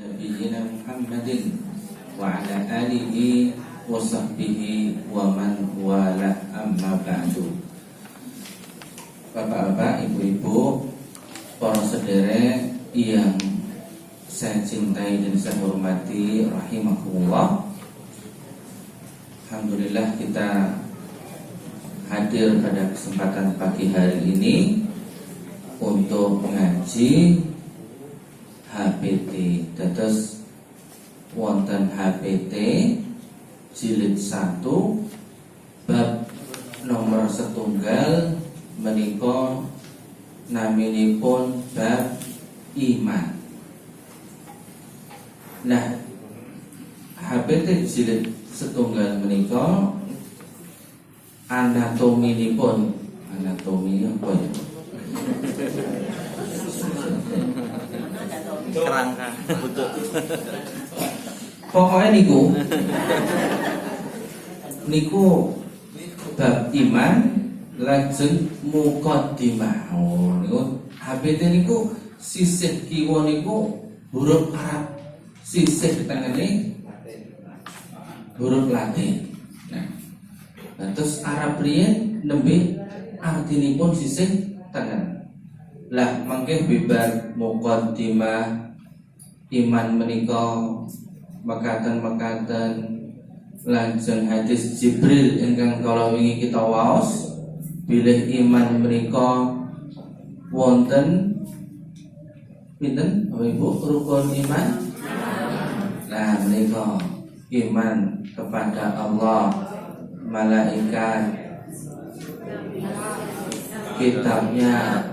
Nabiyyina Muhammadin wa ala alihi wa sahbihi wa man wala amma ba'du. Bapak-bapak, ibu-ibu, para sederek yang saya cintai dan saya hormati rahimahullah. Alhamdulillah kita hadir pada kesempatan pagi hari ini untuk mengaji HPT. Dados wonten HPT jilid 1 bab nomor setunggal menika naminipun bab iman. Nah, HPT jilid setunggal menika anatominipun anatomi apa ya? Kerangka bentuk. Pokoknya niku bab iman lajeng muqaddimah. Oh, niku HPT niku sisih kiwa niku huruf Arab, sisih tengene huruf Latin. Nah, terus Arab riyen nembe artinipun sisih tengen. Lah mangke bibar muqaddimah iman menika mekaten lajeng hadis Jibril ingkang kala wingi kita waos bilih iman menika wonten pinten Ibu rukun iman. Nah menika iman kepada Allah, malaikat, kitabnya,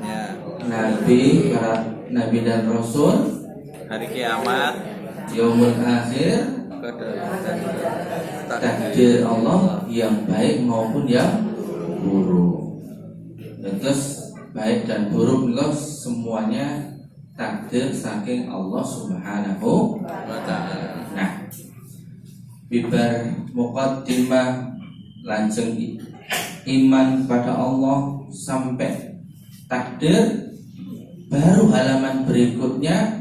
nabi, para nabi dan rasul, hari kiamat, yaumul akhir, takdir Allah yang baik maupun yang buruk. Terus baik dan buruk itu semuanya takdir saking Allah Subhanahu wa ta'ala. Nah, bibar muqaddimah lanjeng iman pada Allah sampai takdir, baru halaman berikutnya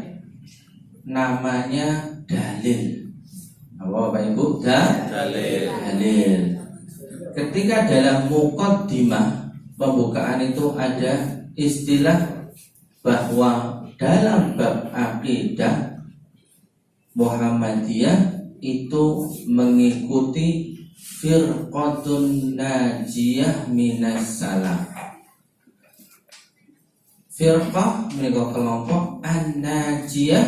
namanya dalil. Apa Bapak Ibu? Dalil. Ketika dalam muqaddimah pembukaan itu ada istilah bahwa dalam bab akidah Muhammadiyah itu mengikuti firqatun najiyah minas salaf. Firqah menika kelompok an-najiyah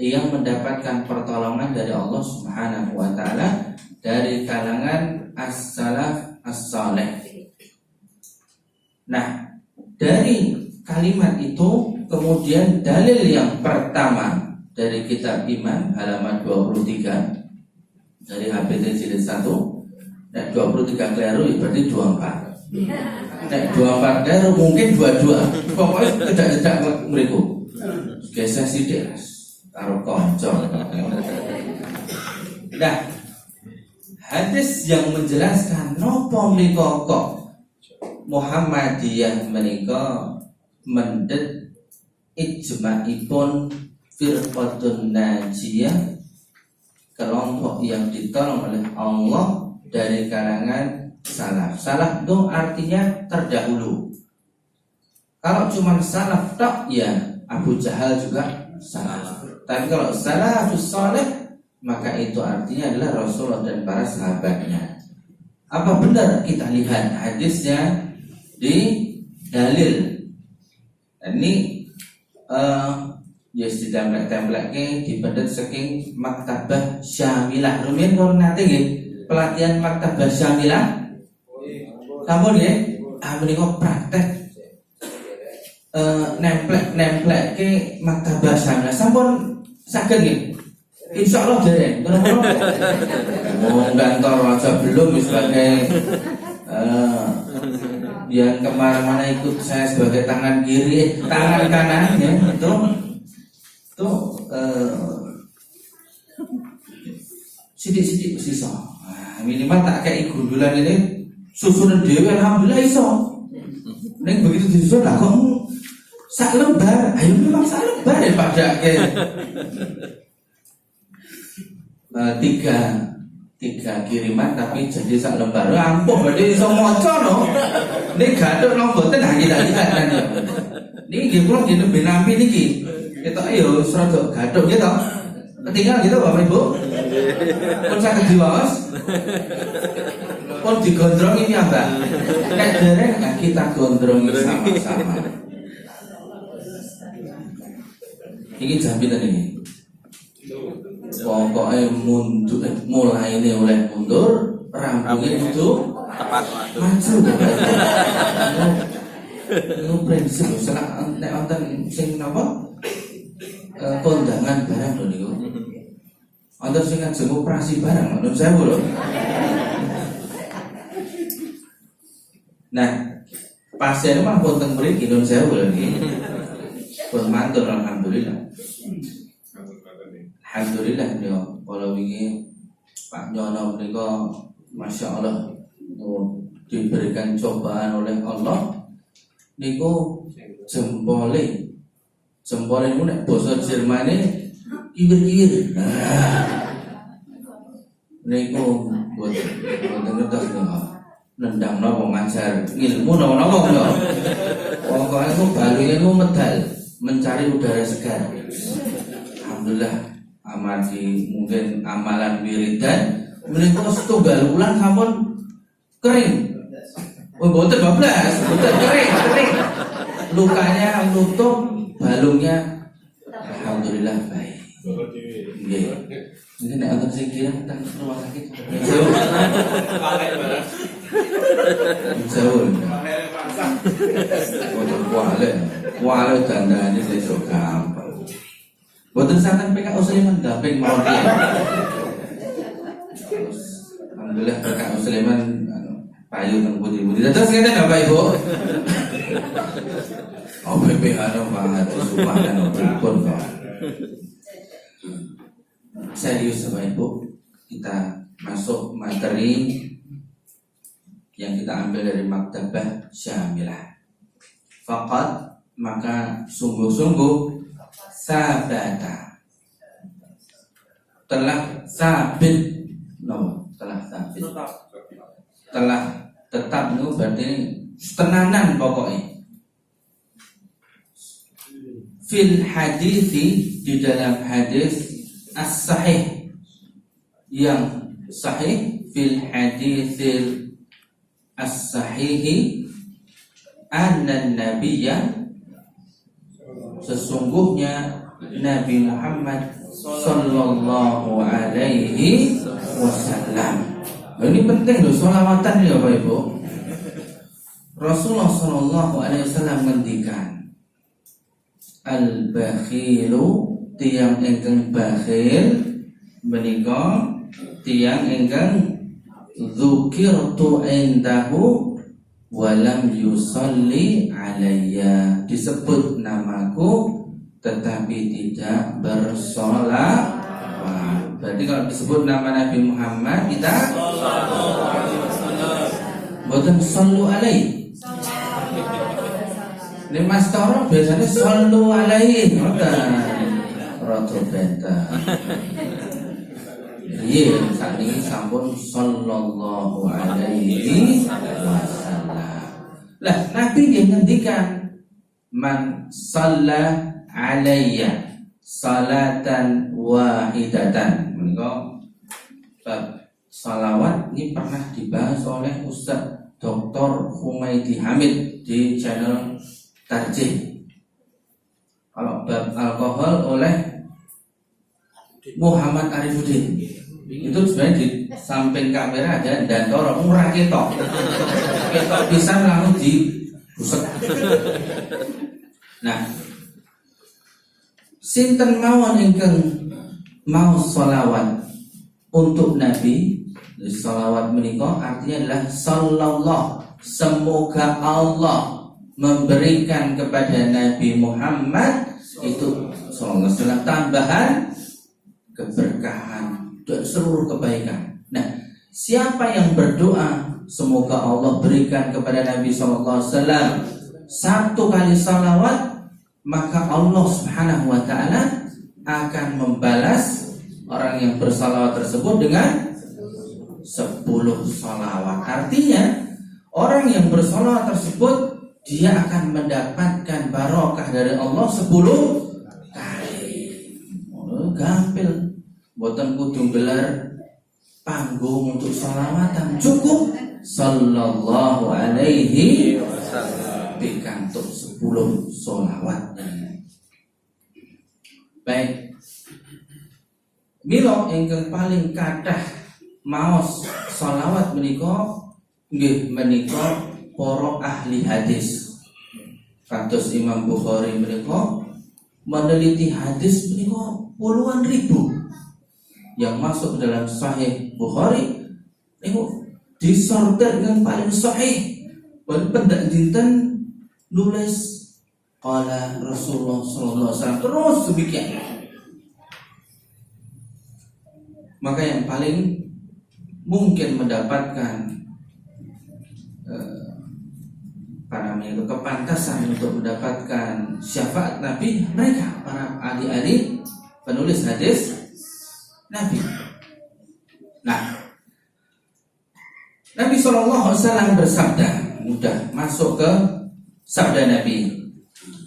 yang mendapatkan pertolongan dari Allah Subhanahu wa taala dari kalangan as-salaf as-saleh. Nah, dari kalimat itu kemudian dalil yang pertama dari kitab iman halaman 23 dari HPT jilid 1. Nah, 23 keliru berarti 24. Nah, 24 keliru mungkin 22. Pokoknya tidak mriku. Geser sithik karo kanca. Nah, hadis yang menjelaskan napa menika kok Muhammadiyah menika mendet ijma'ipun firqatun najiyah, kelompok yang ditolong oleh Allah dari kalangan salaf. Salaf itu artinya terdahulu. Kalau cuma salaf tok ya Abu Jahal juga salaf. Tapi kalau salafus saleh maka itu artinya adalah Rasulullah dan para sahabatnya. Apa benar? Kita lihat hadisnya di dalil. Ini ya ditembak-tembakke dipendet saking maktabah syamilah. Rumiyin kula nate nggih pelatihan maktabah syamilah. Sampun nggih? Menika praktek nemplek-nemplekke maktabah syamilah. Sampun saged nggih? Insyaallah dereng. Kantor aja belum sebagai yang kemana-mana ikut saya sebagai tangan kiri, tangan kanan ya itu sidik-sidik sisa. Minimal tak kayak gundulan ini susunan dewe alhamdulillah iso. Nek begitu disusun lah kok sak lembar, ayo memang sak lembar ya Pak Dak. tiga kiriman tapi jadi sak lembar. Ampuh berarti iso maca no. Nek gathuk nang boten kita kan. Niki nggih kula nggih nembe nampi niki. Ketoke yo rada gathuk gitu. Ketinggal gitu Bapak Ibu. Pun saged diwaos. Pun digondrongi piyambak. Nek dereng kita gondrongi sama-sama. Ini jaminan ini. Pokoknya mundur, mulai ini oleh mundur, rambutnya itu tepat waktu. maju. Itu prinsip. Setelah nonton sing apa? Kondangan barang loh niku. Nonton sing ngajeng operasi barang, menurut saya loh. Nah, pasien mah wonten mriki nun sewu lho niki. Pun mantul alhamdulillah. Alhamdulillah yo kalau wingi Pak Nyono menika Masya Allah diberikan cobaan oleh Allah niku jempole niku nek basa Jermane kiwir-kiwir. Niku boten ngertos niku. Nendang napa ngajar ilmu napa yo. Pokoke ku balune ku medal mencari udara segar. Alhamdulillah amati mungkin amalan wiridan menika setunggal wulan sampun kering. Oh boten 12, boten kering. Lukanya nutup, balungnya alhamdulillah baik. Nggih. Ini nek wonten sing kira teng rumah sakit. Jauh. Wale dandane sesuk gampang. Boten santen PKU Sleman damping mawon. Alhamdulillah PKU Sleman payu nang putih-putih. Dados ngeten Bapak Ibu. Oh PPH nang banget supahan pripun kok. Serius Bapak Ibu, kita masuk materi yang kita ambil dari Maktabah Syamilah. Faqat maka sungguh-sungguh sabata telah sabit telah tetap itu berarti tenanan pokoknya fil hadisi di dalam hadis as-sahih yang sahih fil hadisil as-sahihi anna nabiyya sesungguhnya Nabi Muhammad sallallahu alaihi wasallam. Ini penting loh sholawatan ya Bapak Ibu. Rasulullah sallallahu alaihi wasallam ngendikan al-bakhilu tiang ingkang bakhil menika tiang ingkang dzukirtu indahu walam yusalli alayya, disebut namaku tetapi tidak bersolawat. Berarti kalau disebut nama Nabi Muhammad kita boten sallu alaihi. Ini Mas Toro biasanya sallu alaihi, boten rada beda. Iya, saat ini sampun sallallahu alaihi wasallam. Lah Nabi yang ngendikan man shalla alayya salatan wahidatan. Menika bab salawat ini pernah dibahas oleh Ustaz Dr. Humaydi Hamid di channel Tarjih. Kalau bab alkohol oleh Muhammad Arifuddin. Itu sebenarnya di samping kamera ada dan toro murah ketok bisa langsung dibuset. Nah, sinten mawon ingkang mau sholawat untuk Nabi. Sholawat menika artinya adalah sallallahu, semoga Allah memberikan kepada Nabi Muhammad itu sallallahu alaihi wasallam tambahan keberkahan dan seluruh kebaikan. Nah, siapa yang berdoa semoga Allah berikan kepada Nabi sallallahu alaihi wasallam satu kali salawat, maka Allah Subhanahu wa taala akan membalas orang yang bersalawat tersebut dengan 10 salawat. Artinya orang yang bersalawat tersebut dia akan mendapatkan barokah dari Allah 10 kali. Gampil. Boten kudu gelar panggung untuk salawatan, cukup sallallahu alaihi wasallam pikantuk 10 salawat. Baik. Mila ingkang paling kathah maos salawat menika nggih menika para ahli hadis. Kados Imam Bukhari menika meneliti hadis menika puluhan ribu yang masuk dalam Sahih Bukhari niku disortir dengan paling sahih. Pendak dinten nulis qala Rasulullah sallallahu alaihi wasallam terus demikian. Maka yang paling mungkin mendapatkan kepantasan untuk mendapatkan syafaat Nabi mereka para ahli-ahli penulis hadis Nabi. Nah, Nabi SAW bersabda, mudah masuk ke sabda Nabi,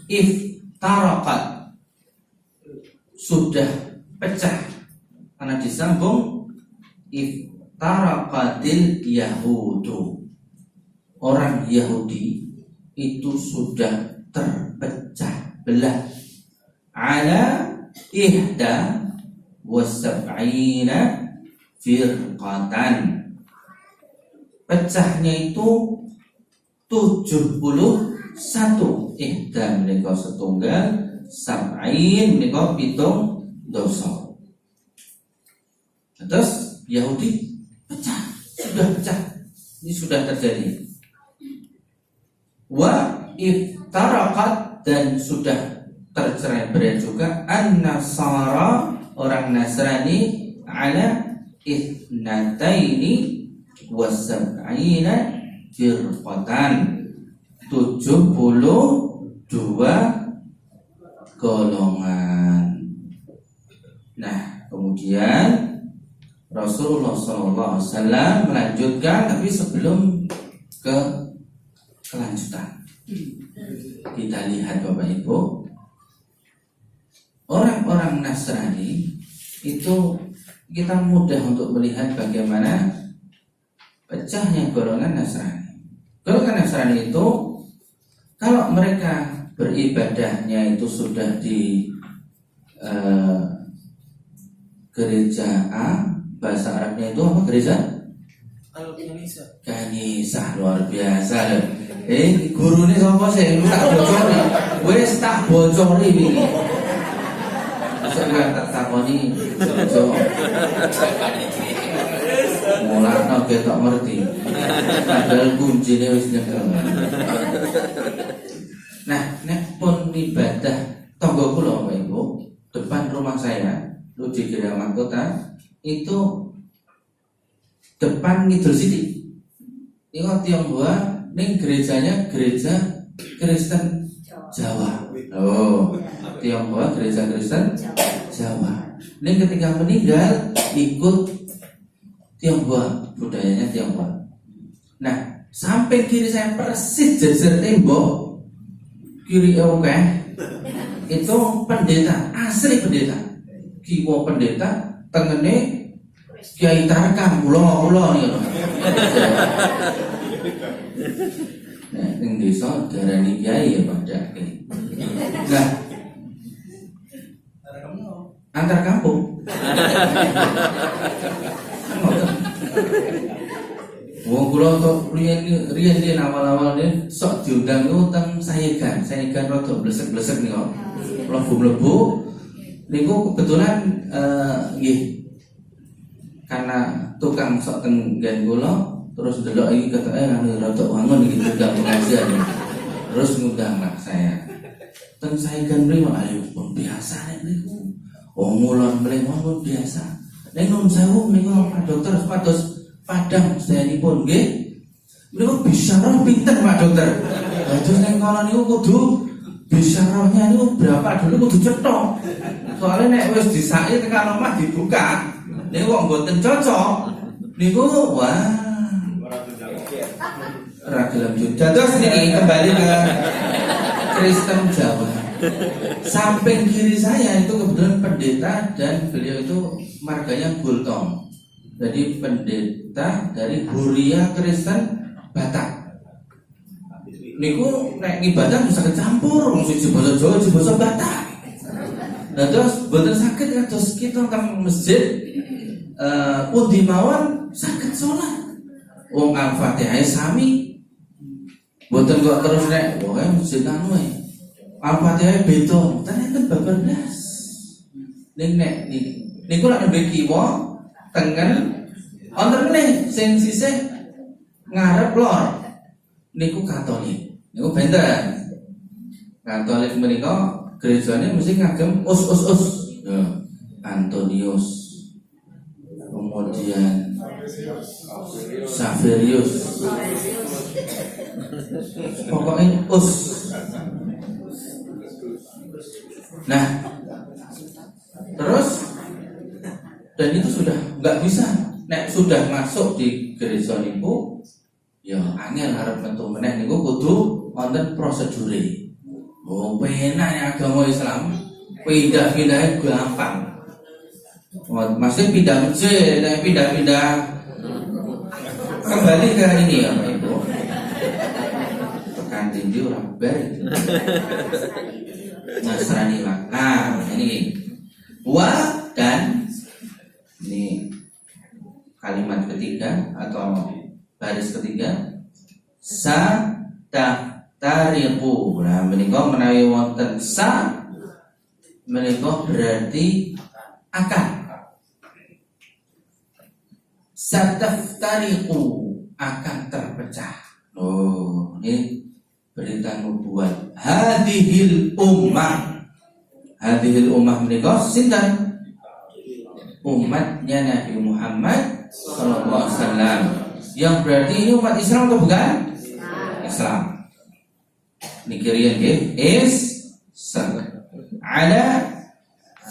iftarakat, sudah pecah, karena disambung iftaraqatil yahudu, orang Yahudi itu sudah terpecah belah ala ihda wasab'ina firqatan. Pecahnya itu 71. Ihda menika setunggal, sab'in menika pitung dosa. Terus Yahudi pecah, sudah pecah. Ini sudah terjadi. Wa iftaraqat, dan sudah tercerai-berai juga an-nasara, orang Nasrani, ala ithnataini wasab'ina firqatan, 72 golongan. Nah, kemudian Rasulullah SAW melanjutkan, tapi sebelum ke kelanjutan kita lihat Bapak Ibu, orang-orang Nasrani itu kita mudah untuk melihat bagaimana pecahnya golongan Nasrani. Golongan Nasrani itu kalau mereka beribadahnya itu sudah di gereja A, bahasa Arabnya itu apa gereja? Kanisa, luar biasa loh. Gurune sapa sih? Lu tak bocori. Wis tak bocori iki. Saya tak takoni bojo. Mulane ketok ngerti. Padahal kuncine wis nyekel. Nah, nek pun ibadah tangga kula Bapak Ibu, depan rumah saya, lu di Geraman Kota, itu depan Ngidul City. Ini Tionghoa, ning gerejanya gereja Kristen Jawa. Oh, Tionghoa gereja Kristen Jawa. Ning ketika meninggal ikut Tionghoa, budayanya Tionghoa. Nah, sampai kiri saya persis jajar tembok kiri oke, itu pendeta, asli pendeta. Kiwa pendeta, tengene Kiai Tarkam, ulo nih loh. Nah, ning desa darani kiai ya pada. Nah, antar kampung. Wong kula tok riyen awal-awal ne sok diundang niku teng Sayegan rada blesek-blesek niku. Mlebu niku kebetulan nggih karena tukang sok teng nggen kula terus ndelok iki ketoke rada wangun iki tukang pengajian. Terus ngundang lah saya. Teng Sayegan mriki ayo pun biasa nek niku. Wong mulon mriki pun biasa. Nek nun sewu niku Pak Dokter pados padang sedanipun nggih. Niku bisyarah pinten Pak Dokter. Terus nek kono niku kudu bisyarahnya itu berapa dulu kudu cetok. Soalnya nek wis disaki tekan omah dibuka. Niku kok mboten cocok. Niku wah. Ora gelem juga. Terus niki kembali ke Kristen Jawa. Samping kiri saya itu kebetulan pendeta dan beliau itu marganya Gultong. Jadi pendeta dari Huria Kristen Batak. Niku nek ibadah bisa kecampur wong siji basa Jawa, siji basa Batak. Nah terus boten saged kados kita teng masjid pundi mawon saged salat. Wong Al-Fatihah sami. Boten kok terus nek wae masjid anu ae. Al-Fatihah beda, ternyata babar blas. Nek niku lak nembe kiwa tengen wonten meneh sing sisih ngarep lor. Niku Katolik. Niku benten. Katolik menika gerejane mesti ngagem us. Ya, Antonius. Kemudian Saverius. Pokoknya us. Nah, terus dan itu sudah nggak bisa. Nek sudah masuk di gereja niku ya angel harap metu meneh niku kudu wonten prosedure. Oh, penak ya agama Islam. Pindah-pindah gampang. Maksudnya pindah masjid, pindah-pindah kembali ke ini ya Pak Ibu. Tekan tinggi orang baik. Nasrani lah. Nah, ini wa dan ini kalimat ketiga atau baris ketiga sa tariqu. Nah menika menawi wonten sa menika berarti akan sataftariqu akan terpecah. Oh, ini berita nubuat hadhil ummah. Hadhil ummah menika sinten? Umatnya Nabi Muhammad sallallahu alaihi wasallam. Yang berarti ini umat Islam atau bukan? Islam. Nikirian nggih is ala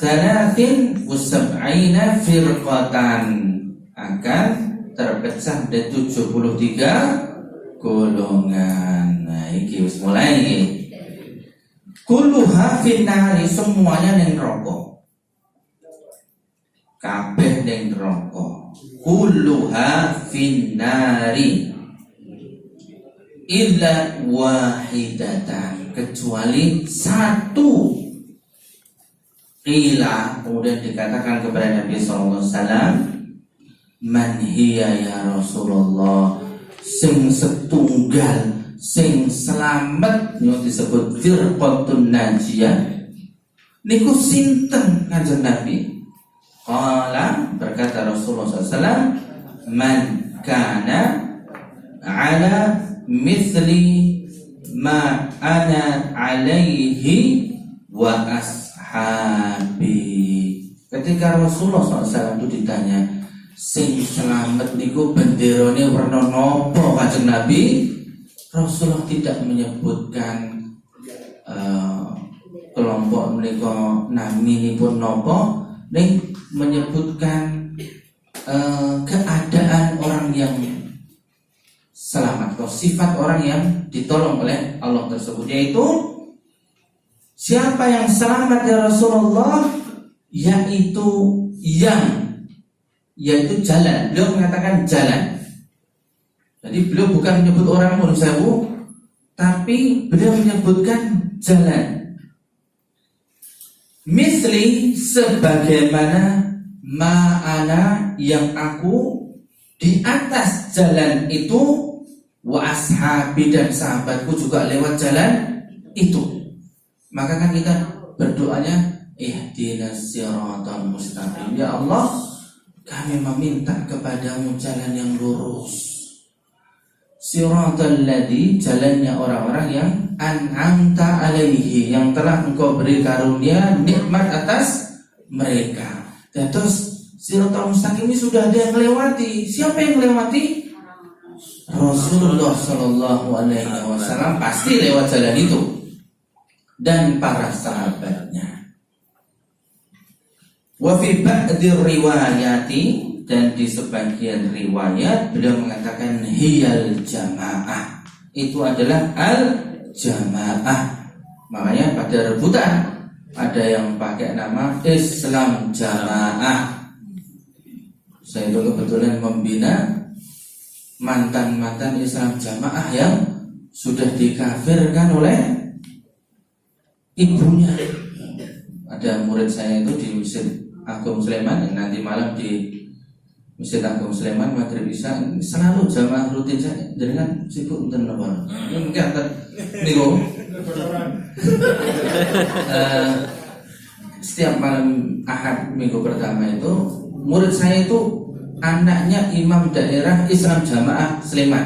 73 firqatan akan terpecah dari 73 golongan. Nah, iki wis mulai iki. Kulluha finnari, semuanya ning neraka. Kabeh ning neraka. Kulluha finnari illa wahidatan, kecuali satu. Qila, kemudian dikatakan kepada Nabi sallallahu alaihi wasallam, man hiya ya Rasulullah, sing setunggal sing selamat yang disebut firqatun najiyah niku sinten kanjeng Nabi? Qala, berkata Rasulullah SAW, man kana ala mithli ma ana alaihi wa ashabi. Ketika Rasulullah SAW itu ditanya, sing selamat niku benderane warna nopo kanjeng Nabi? Rasulullah tidak menyebutkan kelompok menika naminipun nopo, ning menyebutkan keadaan orang yang selamat atau sifat orang yang ditolong oleh Allah tersebut, yaitu siapa yang selamat ya Rasulullah, yaitu jalan. Beliau mengatakan jalan. Jadi beliau bukan menyebut orang manusia, tapi beliau menyebutkan jalan. Misli, sebagaimana ma'ana, yang aku di atas jalan itu, wa ashabi, dan sahabatku juga lewat jalan itu. Maka kan kita berdoanya ihdinas siratal mustaqim, ya Allah kami meminta kepadamu jalan yang lurus. Siratal ladzi, jalannya orang-orang yang an'amta alaihi, yang telah engkau beri karunia nikmat atas mereka. Dan terus siratal mustaqim ini sudah ada yang melewati. Siapa yang melewati? Rasulullah sallallahu alaihi wasallam pasti lewat jalan itu. dan para sahabatnya. Wa fi ba'di riwayati, dan di sebagian riwayat beliau mengatakan hiyal jamaah, itu adalah al jamaah. Makanya pada rebutan ada yang pakai nama Islam Jamaah. Saya itu kebetulan membina mantan-mantan Islam Jamaah yang sudah dikafirkan oleh ibunya. Ada murid saya itu di Masjid Agung Sleman, yang nanti malam di Masjid Agung Sleman maghrib isya selalu jamaah rutin. Saya dengan sibuk enten napa. Mungkin akan niku. Setiap malam Ahad minggu pertama itu murid saya itu anaknya imam daerah Islam Jamaah Sleman.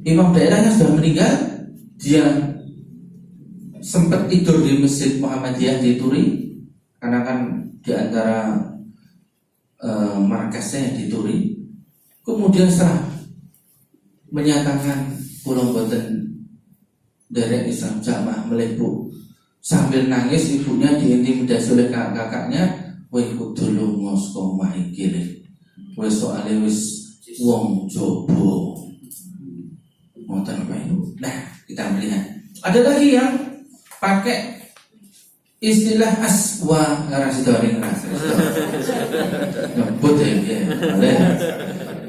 Imam daerahnya sudah meninggal, dia sempat tidur di Masjid Muhammadiyah di Turi, karena kan di antara markasnya di Turi. Kemudian setelah menyatakan pulau boten dari Islam Jamaah melebu, sambil nangis ibunya diintimidasi oleh kakaknya, "Woi kudu lunga saka omah iki le. Wis soalé wis wong jowo." Ngoten Pak. Nah, kita melihat ada lagi yang pakai istilah aswa rasidoring nyebut ya, boleh.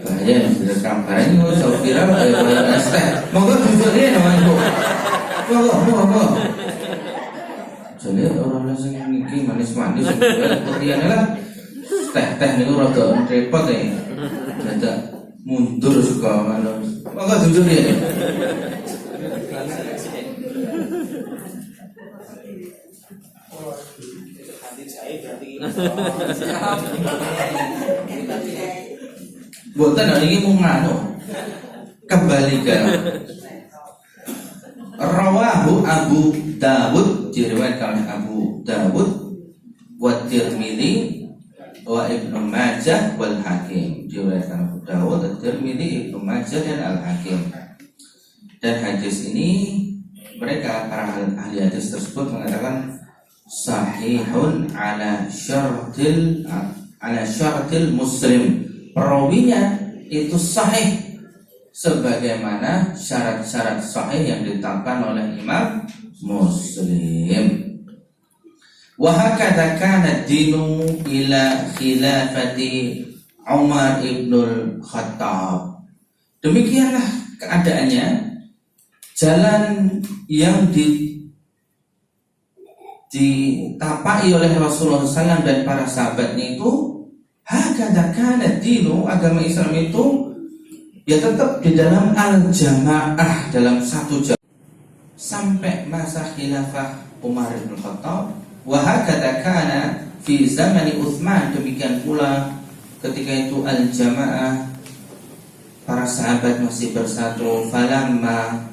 Bahaya sudah kamparan itu saya kira kayak estek. Monggo duduknya namanya Bu. Monggo. Jadi orang lain yang iki manis-manis kemudian lah teh niku rada repot ya. Dadak mundur suka ngono. Monggo duduk ya. Boten niki mung nganu. Kembali ke Rawahu Abu Dawud, diriwayatkan oleh Abu Dawud, wa Tirmidzi, wa Ibnu Majah wal Hakim. Diriwayatkan Abu Dawud, Tirmidzi, Ibnu Majah dan Al Hakim. Dan hadis ini mereka para ahli hadis tersebut mengatakan sahihun ala syartil Muslim. Perawinya itu sahih sebagaimana syarat-syarat sahih yang ditetapkan oleh Imam Muslim. Wa hakadha kana ad-dinu ila khilafati Umar ibn Khattab. Demikianlah keadaannya, jalan yang ditapai oleh Rasulullah SAW dan para sahabatnya itu. Hakadha kana ad-dinu, agama Islam itu ya tetap di dalam al-jamaah, dalam satu jamaah sampai masa khilafah Umar bin Khattab. Wa hakadha kana fi zamani Utsman, demikian pula ketika itu al-jamaah, para sahabat masih bersatu. Falamma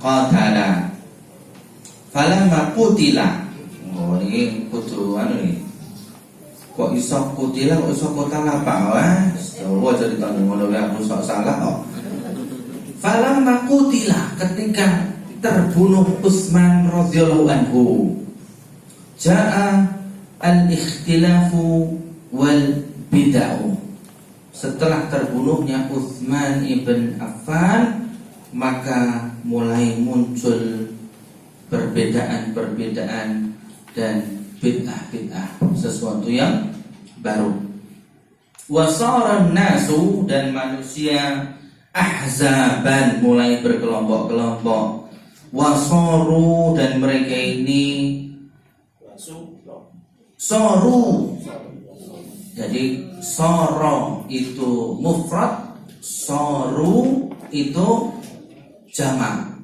qutila. Oh ini kudu anu nih. Kok iso kutila, kok iso kotala Pak? Wah, jadi tahun ngono aku sok salah kok. Falamma qutila, ketika terbunuh Utsman radhiyallahu anhu, jaa al-ikhtilafu wal bid'ah. Setelah terbunuhnya Utsman ibn Affan, maka mulai muncul perbedaan-perbedaan dan bid'ah-bid'ah, sesuatu yang baru. Wasaran nasu, dan manusia ahzaban, mulai berkelompok-kelompok. Wasoru, dan mereka ini soru. Jadi soro itu mufrad, soru itu jamak.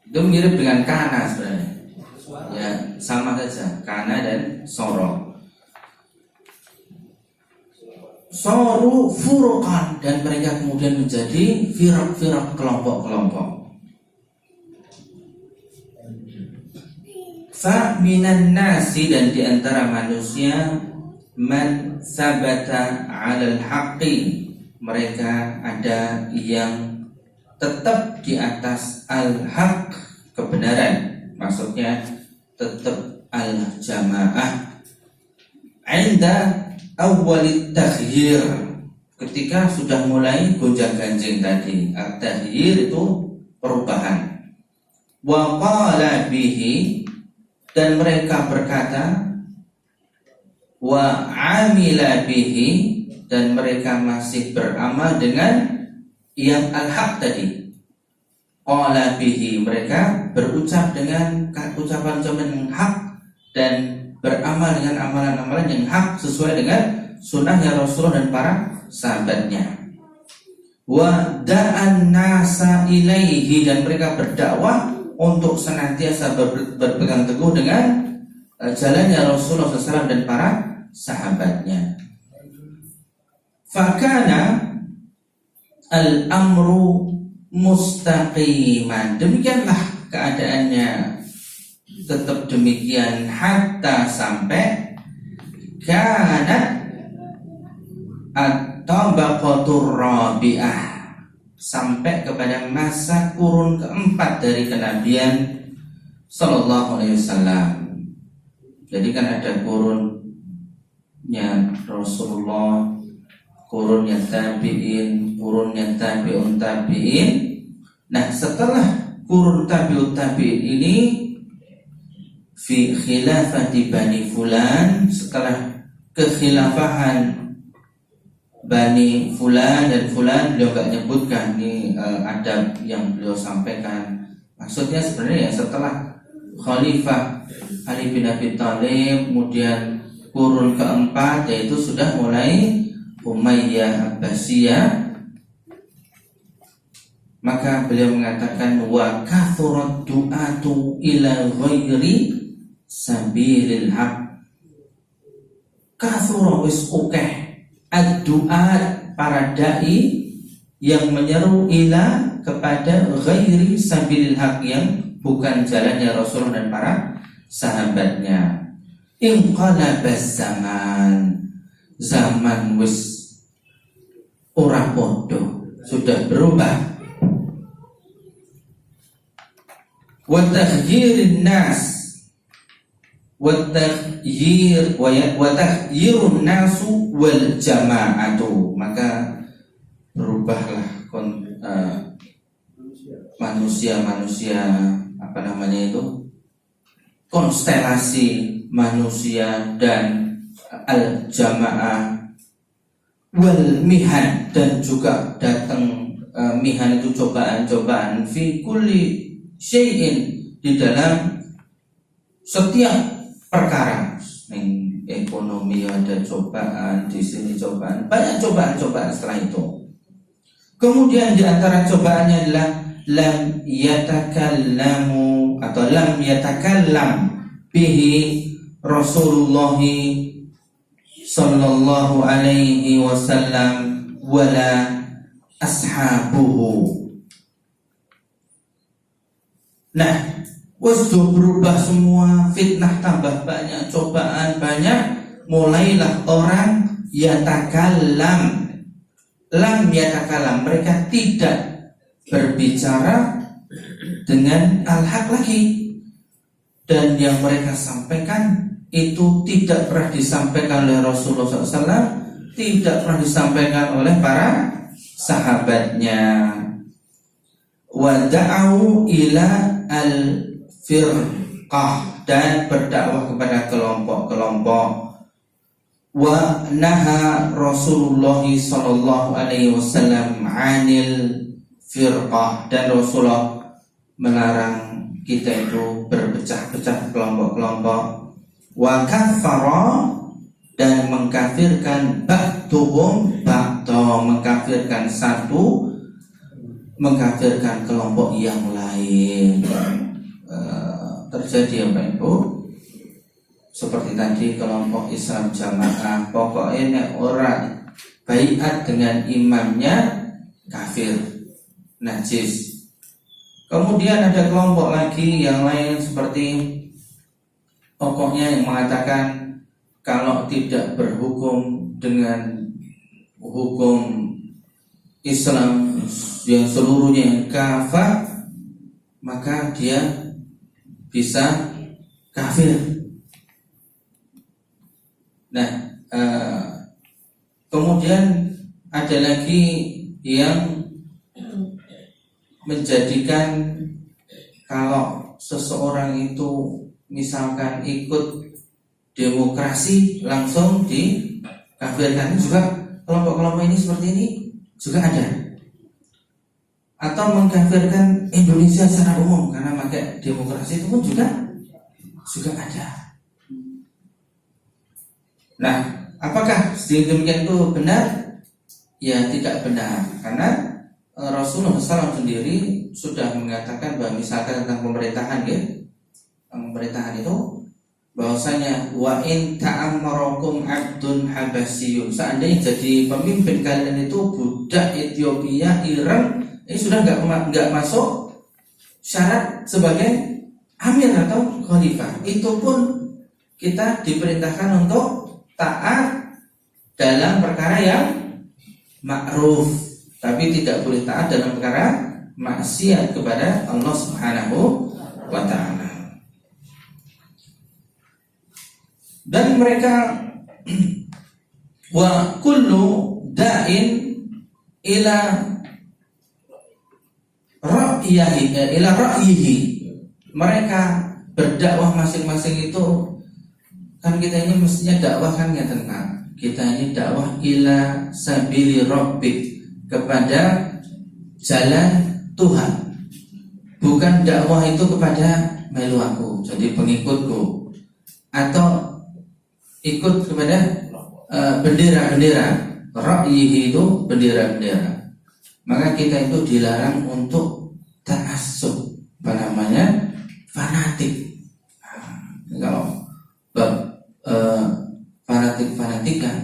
Itu mirip dengan kana sebenarnya. Ya, sama saja, kana dan soro. Soru furuqan, dan mereka kemudian menjadi firak-firak, kelompok-kelompok. Fa minan nasi, dan di antara manusia, man sabata 'alal haqqi, mereka ada yang tetap di atas al-haq, kebenaran. maksudnya tetap al-jamaah. Inda awwalit takhyir, ketika sudah mulai gonjang-ganjing tadi. At-takhyir itu perubahan. Wa qala bihi, dan mereka berkata, wa amila bihi, dan mereka masih beramal dengan yang al-haq tadi. Qala bihi, mereka berucap dengan ucapan-ucapan yang hak dan beramal dengan amalan-amalan yang hak sesuai dengan sunnahnya Rasulullah dan para sahabatnya. Wa da'an nasa ilaihi, dan mereka berdakwah untuk senantiasa berpegang teguh dengan jalannya Rasulullah SAW dan para sahabatnya. Fakana al-amru mustaqiman, demikianlah keadaannya tetap demikian hatta sampai kanat at-tabaqatur rabi'ah, sampai kepada masa kurun keempat dari kenabian sallallahu alaihi wasallam. Jadi kan ada kurunnya Rasulullah, kurunnya tabi'in, kurunnya tabi'un tabi'in. Nah, setelah kurun tabi'un tabi'in ini, fi khilafati Bani Fulan, setelah kekhilafahan Bani Fulan dan Fulan, beliau gak nyebutkan ini adab yang beliau sampaikan. Maksudnya sebenarnya ya setelah Khalifah Ali bin Abi Thalib, kemudian kurun keempat yaitu sudah mulai Umayyah Abbasiyah, maka beliau mengatakan wa kathurat du'atu ila ghairi sabilil haq. Kathura wis ukeh ad-du'at, para dai yang menyeru ila kepada ghairi sabilil haq, yang bukan jalannya Rasulullah dan para sahabatnya. Inqalabaz zaman, zaman wis ora podo, sudah berubah. Wa taghyirin nas, wa taghyirun nasu wal jama'atu, maka berubahlah manusia-manusia, apa namanya itu, konstelasi manusia dan al-jamaah, wal mihan, dan juga datang mihan itu cobaan-cobaan, fi kulli syai'in, di dalam setiap perkara. Ning ekonomi ada cobaan, di sini cobaan, banyak cobaan-cobaan setelah itu. Kemudian di antara cobaannya adalah lam yatakallamu atau lam yatakallam bihi Rasulullah sallallahu alaihi wasallam wala ashabuhu. Nah, sudah berubah semua, fitnah tambah banyak, cobaan banyak, mulailah orang yatakallam, lam yatakallam, mereka tidak berbicara dengan al-haq lagi, dan yang mereka sampaikan itu tidak pernah disampaikan oleh Rasulullah SAW, tidak pernah disampaikan oleh para sahabatnya. Wa da'u ila al-firqah, dan berdakwah kepada kelompok-kelompok. Wa naha Rasulullah sallallahu alaihi wasallam 'anil firqah, dan Rasulullah melarang kita itu berpecah-pecah kelompok-kelompok. Wa kaffara, dan mengkafirkan ba'duhum ba'da, mengkafirkan satu, mengkafirkan kelompok yang lain. Terjadi apa Ibu? Seperti tadi kelompok Islam Jamaah, pokoknya orang baiat dengan imamnya kafir, najis. Kemudian ada kelompok lagi yang lain seperti pokoknya yang mengatakan kalau tidak berhukum dengan hukum Islam yang seluruhnya yang kafir, maka dia bisa kafir. Nah, kemudian ada lagi yang menjadikan kalau seseorang itu misalkan ikut demokrasi langsung dikafirkan, juga kelompok-kelompok ini seperti ini juga ada. Atau mengkafirkan Indonesia secara umum karena pakai demokrasi itu pun juga ada. Nah, apakah demikian itu benar? Ya, tidak benar, karena Rasulullah SAW sendiri sudah mengatakan bahwa misalkan tentang pemerintahan, ya, pemerintahan itu bahwasanya wa in ta'ammarakum abdun habasyun, seandainya jadi pemimpin kalian itu budak Ethiopia, Iran, ini sudah nggak masuk syarat sebagai amir atau khalifah. Itu pun kita diperintahkan untuk taat dalam perkara yang ma'ruf, tapi tidak boleh taat dalam perkara maksiat kepada Allah Subhanahu wa ta'ala. Dan mereka wa kullu da'in ila ra'yihi, mereka berdakwah masing-masing itu kan kita ini mestinya dakwah kan ya, tentang kita ini dakwah ila sabili rabbik, kepada jalan Tuhan, bukan dakwah itu kepada melu aku jadi pengikutku atau ikut kepada bendera-bendera. Ra'yihi itu bendera-bendera. Maka kita itu dilarang untuk ta'assub, fanatik. Kalau fanatik-fanatikan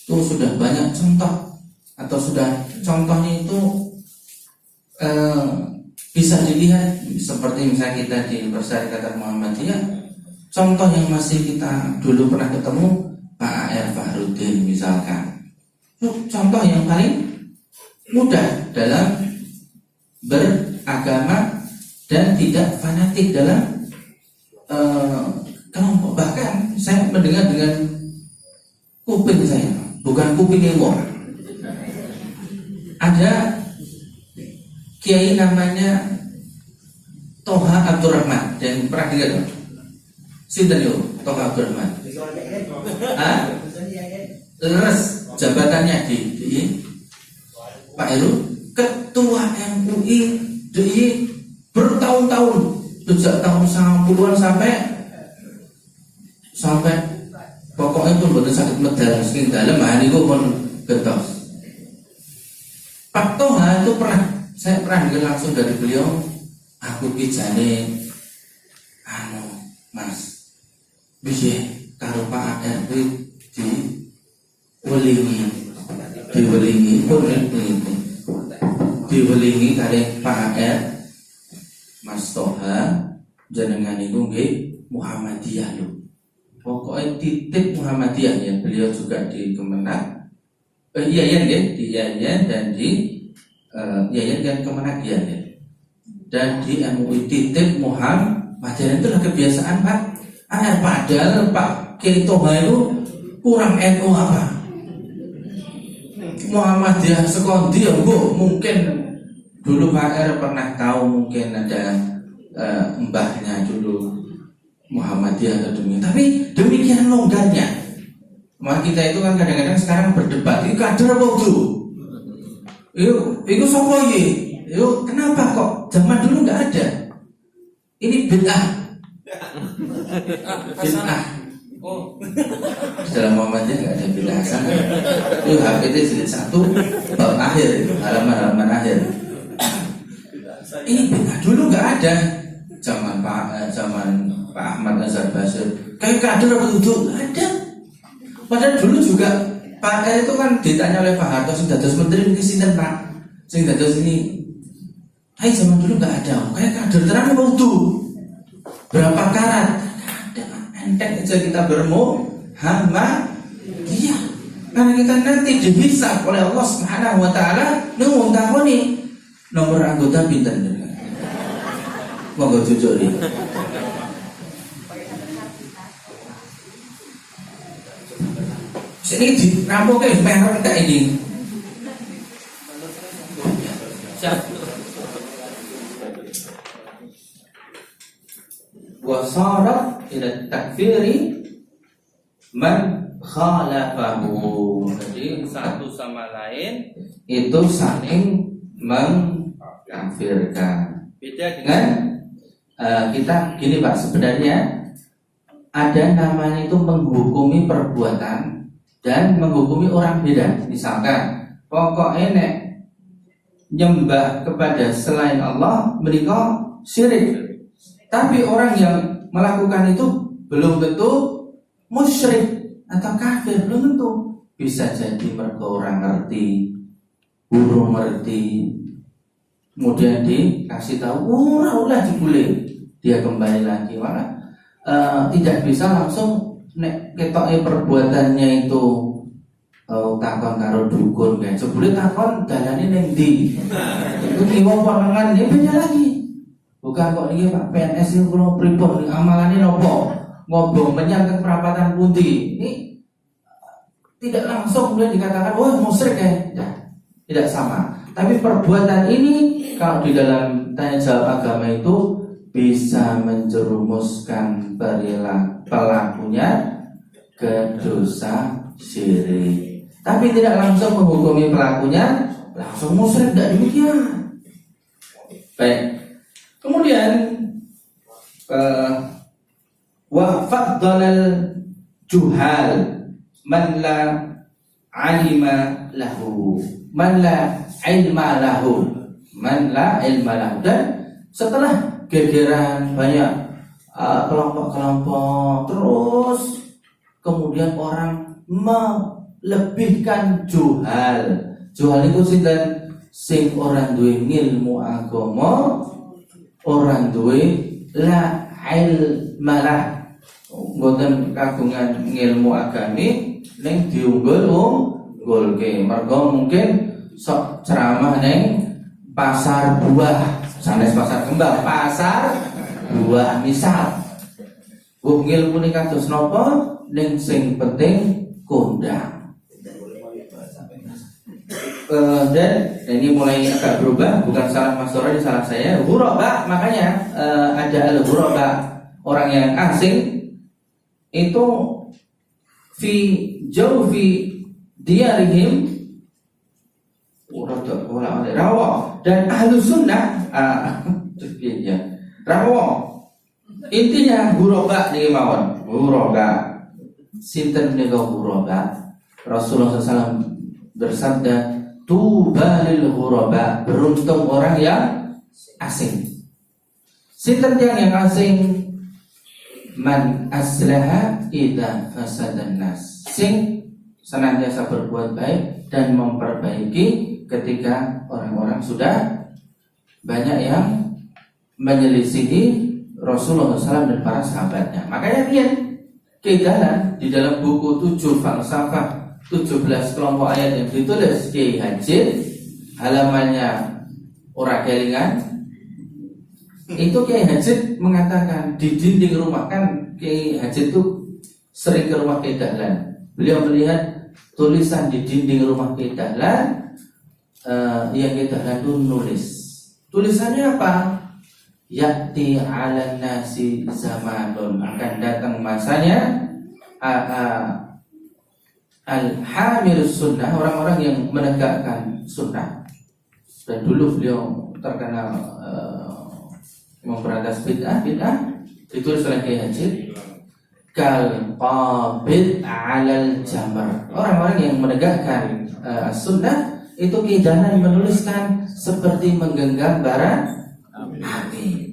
itu sudah banyak contoh, atau sudah contohnya itu bisa dilihat seperti misalnya kita di Persyarikatan Muhammadiyah. Contoh yang masih kita dulu pernah ketemu Pak A.R. Fahrudin misalkan, itu contoh yang paling mudah dalam beragama dan tidak fanatik dalam kelompok. Bahkan saya mendengar dengan kuping saya, bukan kuping ewok. Ada kiai namanya Toha Abdurrahman, dan pernah dengar sinten yo Toha Abdurrahman? Leres jabatannya di Pak Heru, ketua MUI DI bertahun-tahun, sejak tahun 90-an sampai pokoknya pun betul sakit medal saking dalam hari itu pun gentos. Pak Toha itu saya pernah dengar langsung dari beliau, aku kijane Mas bisa karo Pak A.R. diwelingi kali Pak A.R. Mas Toha jenengan itu nggih Muhammadiyah lho. Pokoknya titip Muhammadiyah ya. Beliau juga di Kemenak, IAIN ya, di IAIN dan di IAIN dan Kemenak ya. Dan di MUI titip Muhammadiyah. Itu adalah kebiasaan Pak A.R. Padahal Pak Kiai Toha itu kurang NU apa? Muhammadiyah sekondi ya Bu, mungkin dulu Pak R pernah tahu mungkin ada mbahnya dulu Muhammadiyah atau demikian. Tapi demikian longgarnya. Maka kita itu kan kadang-kadang sekarang berdebat, ini kader apa itu? Itu sapa iki? Yo kenapa kok zaman dulu nggak ada? Ini bid'ah. Bid'ah. Oh, dalam Muhammadiyah nggak ada bid'ah sana. Itu HPT jilid 1 bab akhir, halaman akhir. Ini bid'ah dulu nggak ada. Zaman Pak Ahmad Nazar Basir. Kayak kader apa itu? Nggak ada. Padahal dulu juga Pak R itu kan ditanya oleh Pak Harto sing dados menteri mungkin sinten Pak? Sing dados ini. Hai zaman dulu nggak ada. Kayak kader terang apa itu? Berapa karat? Enteng aja kita bermuhammadiyah. Karena kita nanti dihisab oleh Allah Subhanahu wa taala nunggu takoni nomor anggota pinten. Monggo jujur nih. Ini dirampok merek tak ini. Siap. Wasarat ila takfiri man khalafahu. Jadi satu sama lain itu saling mengkafirkan. Beda dengan kita gini Pak, sebenarnya ada namanya itu menghukumi perbuatan dan menghukumi orang beda. Misalkan pokoknya nek nyembah kepada selain Allah mereka syirik. Tapi orang yang melakukan itu belum tentu musyrik atau kafir, belum tentu. Bisa jadi mereka orang ngerti, burung ngerti, kemudian dikasih tahu, ulah dibully, dia kembali lagi malah tidak bisa langsung nek ketoknya perbuatannya itu takon karo dukun kan. Sebelum takon dalane ning ndi. Itu kiwa panengan ya beda lagi. Bukan kok niki Pak PNS iki kula pripun amalane nopo? Ngobong menyang ke perapatan pundi. Ini tidak langsung kemudian dikatakan wah musyrik ya. Tidak sama. Tapi perbuatan ini kalau di dalam tanya jawab agama itu bisa menjerumuskan pelakunya ke dosa syirik. Tapi tidak langsung menghukumi pelakunya langsung musyrik, tidak demikian. Baik. Kemudian wa faddalal juhal man la alima lahu, man la ilma lahu, man la ilma lahu. Dan setelah gegeran banyak kelompok-kelompok, terus kemudian orang melebihkan juhal. Juhal itu sing orang duwe ilmu agama, orang duwe la ilmalah, mboten kagungan ilmu agami ning diunggul-unggulke. Mergo mungkin sok ceramah ning pasar buah, sanes pasar kembang, pasar buah misal. Wong ilmu ning kados napa ning sing penting kondang. Dan ini mulai agak berubah, bukan salah Mas Dora, ini salah saya. Ghuraba, makanya ada al-ghuraba, orang yang asing itu fi jawfi diarihim rawa, dan ahlu sunnah rawa. Intinya ghuraba niki mawon, ghuraba. Sinten nika ghuraba? Rasulullah SAW bersabda, tuba lil ghuraba, beruntung orang yang asing. Sinten yang asing? Man aslaha idza fasadan nas, sing senantiasa berbuat baik dan memperbaiki ketika orang-orang sudah banyak yang menyelisihi Rasulullah SAW dan para sahabatnya. Makanya dia kedalan di dalam buku 7 falsafah 17 kelompok ayat yang ditulis Kiai Hajid, halamannya ora kelingan. Itu Kiai Hajid mengatakan di dinding rumah, kan Kiai Hajid itu sering ke rumah Kiai Dahlan. Beliau melihat tulisan di dinding rumah Kiai Dahlan, yang Kiai Dahlan itu nulis. Tulisannya apa? Ya'ti 'alan nasi zamanun, akan datang masanya al-hamilus sunnah, orang-orang yang menegakkan sunnah. Dan dulu beliau terkenal memberantas bid'ah, ditulis oleh Kiai Hajid. Kal qabid 'alal jamar, orang-orang yang menegakkan sunnah itu Kiai Dahlan menuliskan seperti menggenggam bara api.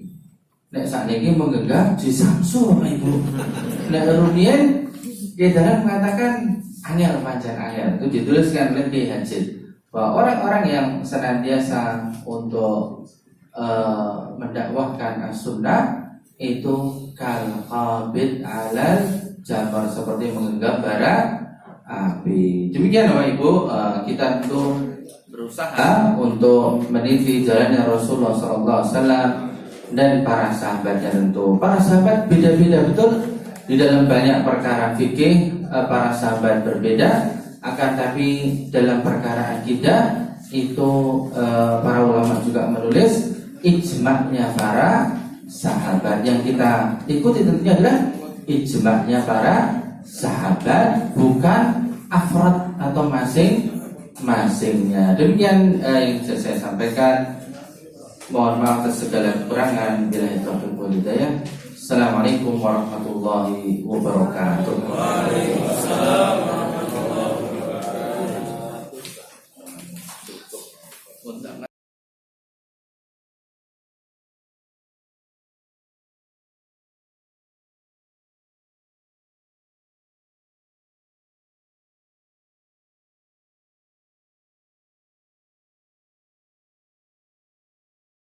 Nek sakniki menggenggam di Samsu Bapak Ibu. Nek rumiyin Kiai Dahlan mengatakan angel pancen angel, itu dituliskan oleh Kiai Hajid bahwa orang-orang yang senantiasa untuk mendakwahkan as-sunnah itu kal qabid 'alal jamar, seperti menggenggam bara api. Demikian Bapak Ibu, kita tentu berusaha untuk meniti jalannya Rasulullah SAW dan para sahabatnya. Tentu para sahabat beda-beda betul di dalam banyak perkara fikih, para sahabat berbeda, akan tapi dalam perkara akidah itu para ulama juga menulis ijma'nya para sahabat. Yang kita ikuti tentunya adalah ijma'nya para sahabat, bukan afrad atau masing-masingnya. Demikian yang bisa saya sampaikan. Mohon maaf atas segala kekurangan. Billahi taufiq wal hidayah. Assalamualaikum warahmatullahi wabarakatuh. Waalaikumsalam.